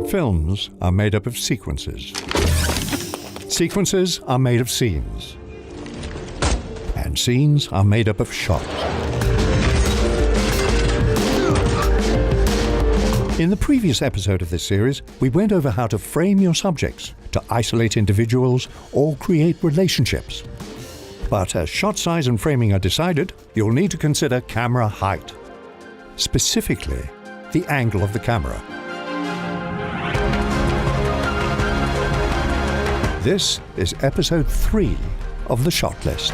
Films are made up of sequences. Sequences are made of scenes. And scenes are made up of shots. In the previous episode of this series, we went over how to frame your subjects, to isolate individuals, or create relationships. But as shot size and framing are decided, you'll need to consider camera height. Specifically, the angle of the camera. This is episode 3 of the shot list.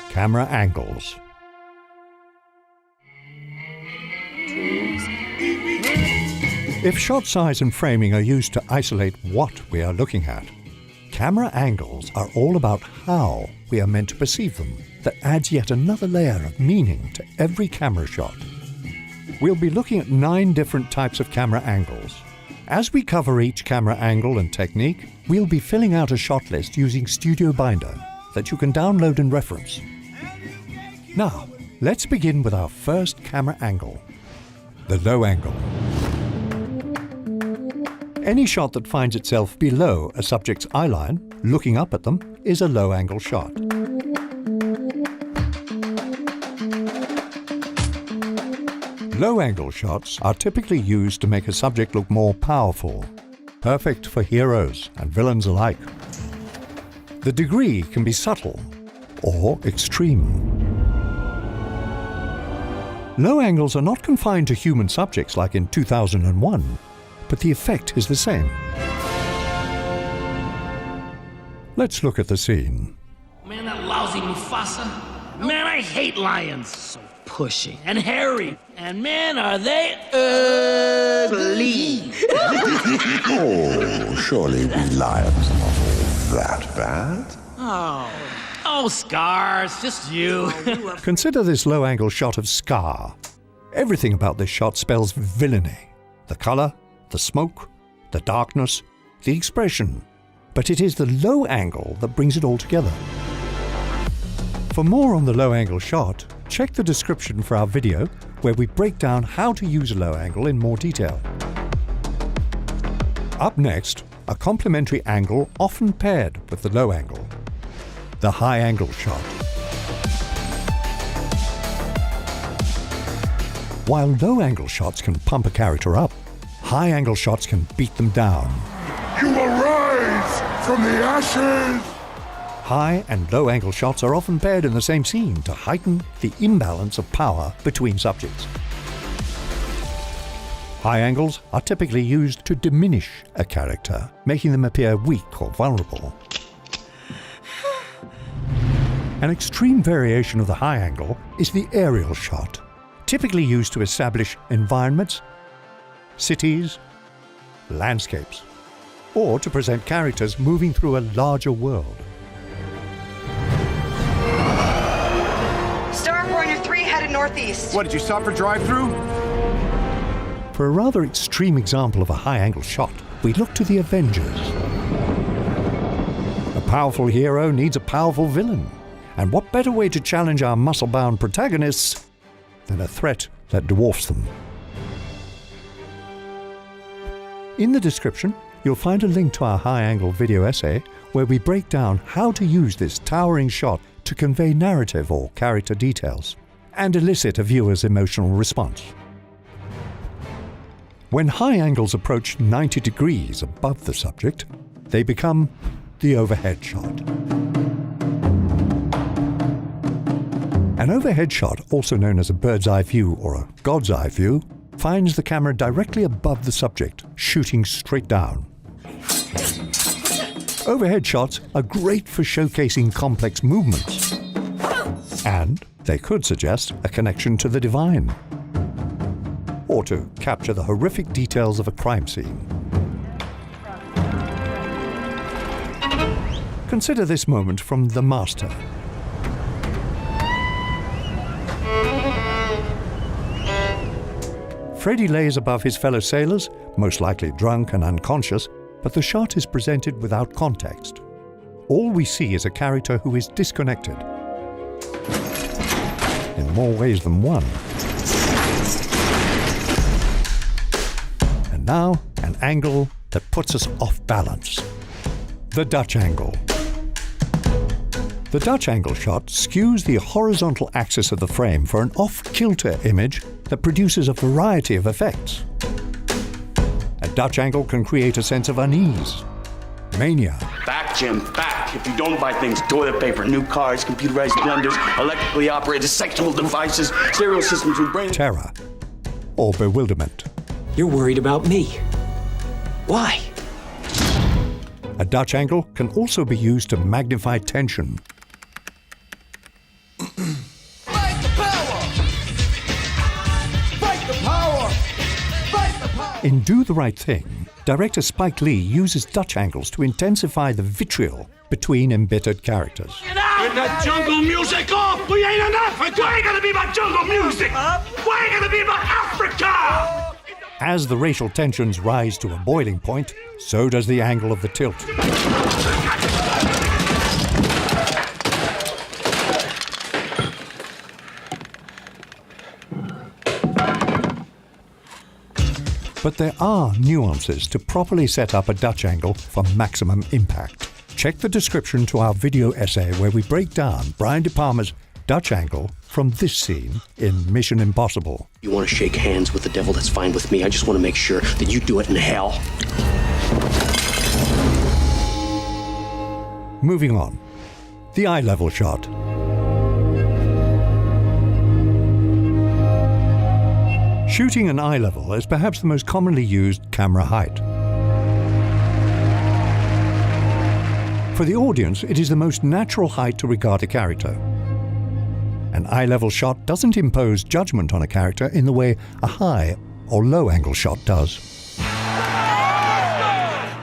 Camera angles. If shot size and framing are used to isolate what we are looking at, camera angles are all about how we are meant to perceive them. That adds yet another layer of meaning to every camera shot. We'll be looking at 9 different types of camera angles. As we cover each camera angle and technique, we'll be filling out a shot list using Studio Binder that you can download and reference. Now, let's begin with our first camera angle, the low angle. Any shot that finds itself below a subject's eye line, looking up at them, is a low angle shot. Low-angle shots are typically used to make a subject look more powerful, perfect for heroes and villains alike. The degree can be subtle or extreme. Low angles are not confined to human subjects like in 2001, but the effect is the same. Let's look at the scene. Man, that lousy Mufasa. Man, I hate lions. So pushing and hairy. And man, are they ugly. Oh, surely we lions are not all that bad. Oh, Scars, just you. Consider this low-angle shot of Scar. Everything about this shot spells villainy. The color, the smoke, the darkness, the expression. But it is the low angle that brings it all together. For more on the low-angle shot, check the description for our video where we break down how to use a low angle in more detail. Up next, a complementary angle often paired with the low angle, the high angle shot. While low angle shots can pump a character up, high angle shots can beat them down. You will rise from the ashes! High and low angle shots are often paired in the same scene to heighten the imbalance of power between subjects. High angles are typically used to diminish a character, making them appear weak or vulnerable. An extreme variation of the high angle is the aerial shot, typically used to establish environments, cities, landscapes, or to present characters moving through a larger world. Northeast. What, did you stop for drive-through? For a rather extreme example of a high-angle shot, we look to the Avengers. A powerful hero needs a powerful villain. And what better way to challenge our muscle-bound protagonists than a threat that dwarfs them? In the description, you'll find a link to our high-angle video essay where we break down how to use this towering shot to convey narrative or character details and elicit a viewer's emotional response. When high angles approach 90 degrees above the subject, they become the overhead shot. An overhead shot, also known as a bird's eye view or a God's eye view, finds the camera directly above the subject, shooting straight down. Overhead shots are great for showcasing complex movements, and they could suggest a connection to the divine, or to capture the horrific details of a crime scene. Consider this moment from The Master. Freddy lays above his fellow sailors, most likely drunk and unconscious, but the shot is presented without context. All we see is a character who is disconnected, in more ways than one. And now, an angle that puts us off balance. The Dutch angle. The Dutch angle shot skews the horizontal axis of the frame for an off-kilter image that produces a variety of effects. A Dutch angle can create a sense of unease, mania, Back, Jim, back. If you don't buy things, toilet paper, new cars, computerized blenders, electrically operated sexual devices, stereo systems with brain... terror, or bewilderment. You're worried about me. Why? A Dutch angle can also be used to magnify tension. Fight the power! Fight the power! Fight the power! In Do the Right Thing, director Spike Lee uses Dutch angles to intensify the vitriol between embittered characters. Get that jungle music off! We ain't in Africa! Why ain't gonna be about jungle music? Why ain't gonna be about Africa? As the racial tensions rise to a boiling point, so does the angle of the tilt. But there are nuances to properly set up a Dutch angle for maximum impact. Check the description to our video essay where we break down Brian De Palma's Dutch angle from this scene in Mission Impossible. You want to shake hands with the devil, that's fine with me. I just want to make sure that you do it in hell. Moving on. The eye level shot. Shooting an eye level is perhaps the most commonly used camera height. For the audience, it is the most natural height to regard a character. An eye level shot doesn't impose judgment on a character in the way a high or low angle shot does.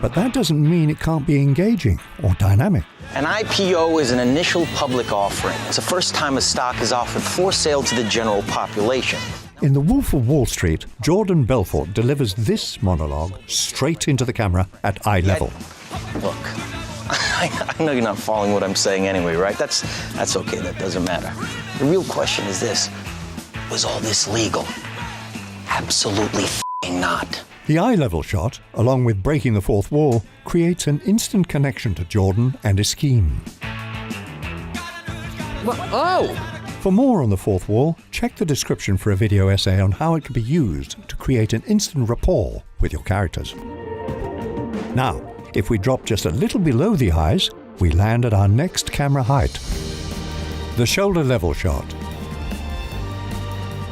But that doesn't mean it can't be engaging or dynamic. An IPO is an initial public offering. It's the first time a stock is offered for sale to the general population. In The Wolf of Wall Street, Jordan Belfort delivers this monologue straight into the camera at eye level. Look, I know you're not following what I'm saying anyway, right? That's okay, that doesn't matter. The real question is this: was all this legal? Absolutely f***ing not. The eye level shot, along with breaking the fourth wall, creates an instant connection to Jordan and his scheme. For more on the fourth wall, check the description for a video essay on how it can be used to create an instant rapport with your characters. Now, if we drop just a little below the eyes, we land at our next camera height. The shoulder level shot.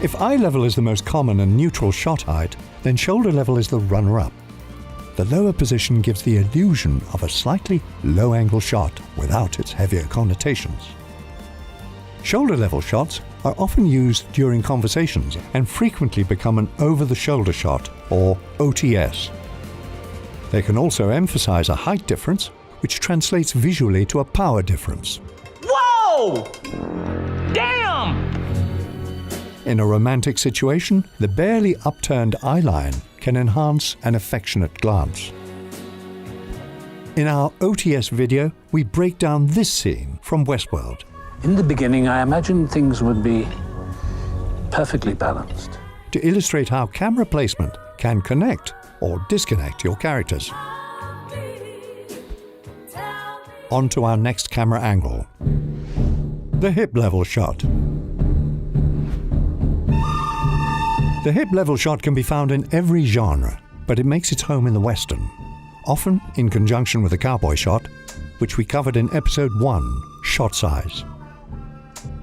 If eye level is the most common and neutral shot height, then shoulder level is the runner-up. The lower position gives the illusion of a slightly low-angle shot without its heavier connotations. Shoulder level shots are often used during conversations and frequently become an over-the-shoulder shot, or OTS. They can also emphasize a height difference, which translates visually to a power difference. Whoa! Damn! In a romantic situation, the barely upturned eyeline can enhance an affectionate glance. In our OTS video, we break down this scene from Westworld. In the beginning, I imagined things would be perfectly balanced. To illustrate how camera placement can connect or disconnect your characters. On to our next camera angle. The hip level shot. The hip level shot can be found in every genre, but it makes its home in the Western, often in conjunction with a cowboy shot, which we covered in episode 1, Shot Size.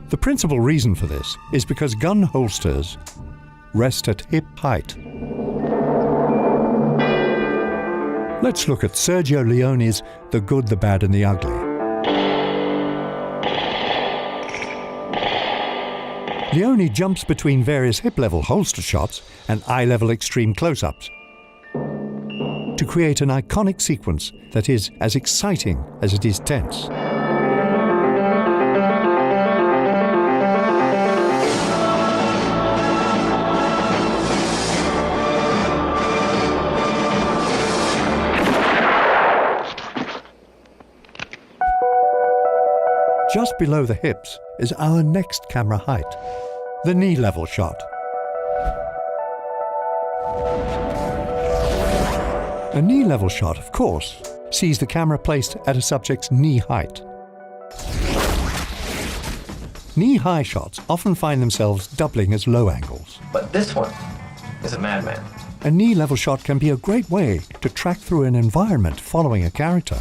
The principal reason for this is because gun holsters rest at hip height. Let's look at Sergio Leone's The Good, the Bad and the Ugly. Leone jumps between various hip-level holster shots and eye-level extreme close-ups to create an iconic sequence that is as exciting as it is tense. Just below the hips is our next camera height, the knee level shot. A knee-level shot, of course, sees the camera placed at a subject's knee height. Knee-high shots often find themselves doubling as low angles. But this one is a madman. A knee-level shot can be a great way to track through an environment following a character.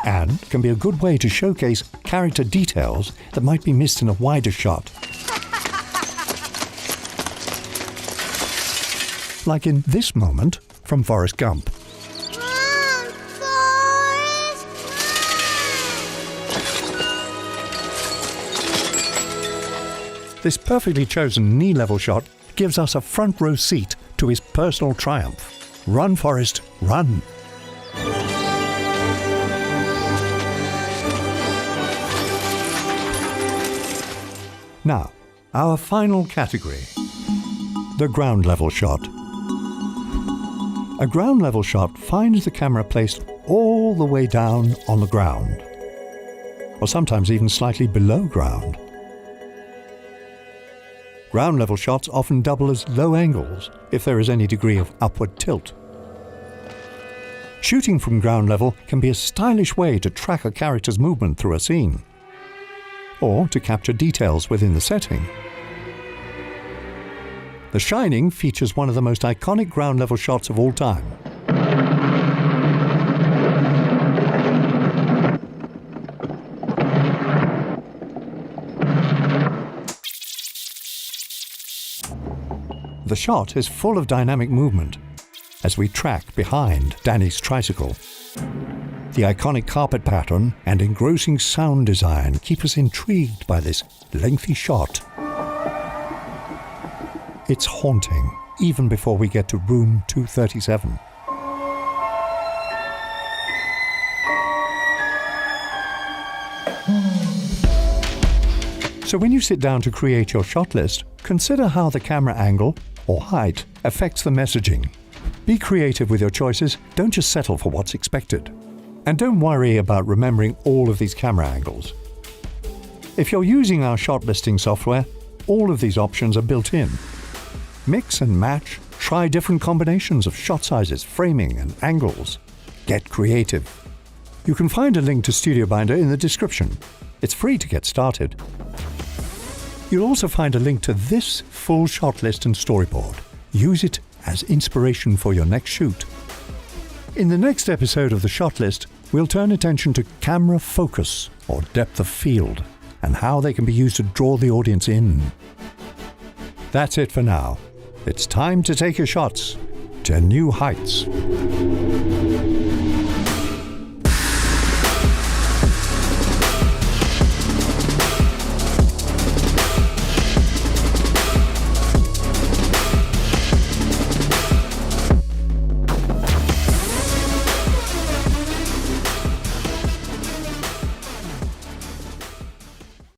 And can be a good way to showcase character details that might be missed in a wider shot. Like in this moment from Forrest Gump. This perfectly chosen knee-level shot gives us a front-row seat to his personal triumph. Run, Forrest, run! Now, our final category. The ground-level shot. A ground-level shot finds the camera placed all the way down on the ground, or sometimes even slightly below ground. Ground-level shots often double as low angles if there is any degree of upward tilt. Shooting from ground level can be a stylish way to track a character's movement through a scene, or to capture details within the setting. The Shining features one of the most iconic ground-level shots of all time. The shot is full of dynamic movement as we track behind Danny's tricycle. The iconic carpet pattern and engrossing sound design keep us intrigued by this lengthy shot. It's haunting, even before we get to room 237. So when you sit down to create your shot list, consider how the camera angle or height affects the messaging. Be creative with your choices, don't just settle for what's expected. And don't worry about remembering all of these camera angles. If you're using our shot listing software, all of these options are built in. Mix and match, try different combinations of shot sizes, framing and angles. Get creative. You can find a link to StudioBinder in the description. It's free to get started. You'll also find a link to this full shot list and storyboard. Use it as inspiration for your next shoot. In the next episode of the shot list, we'll turn attention to camera focus or depth of field and how they can be used to draw the audience in. That's it for now. It's time to take your shots to new heights.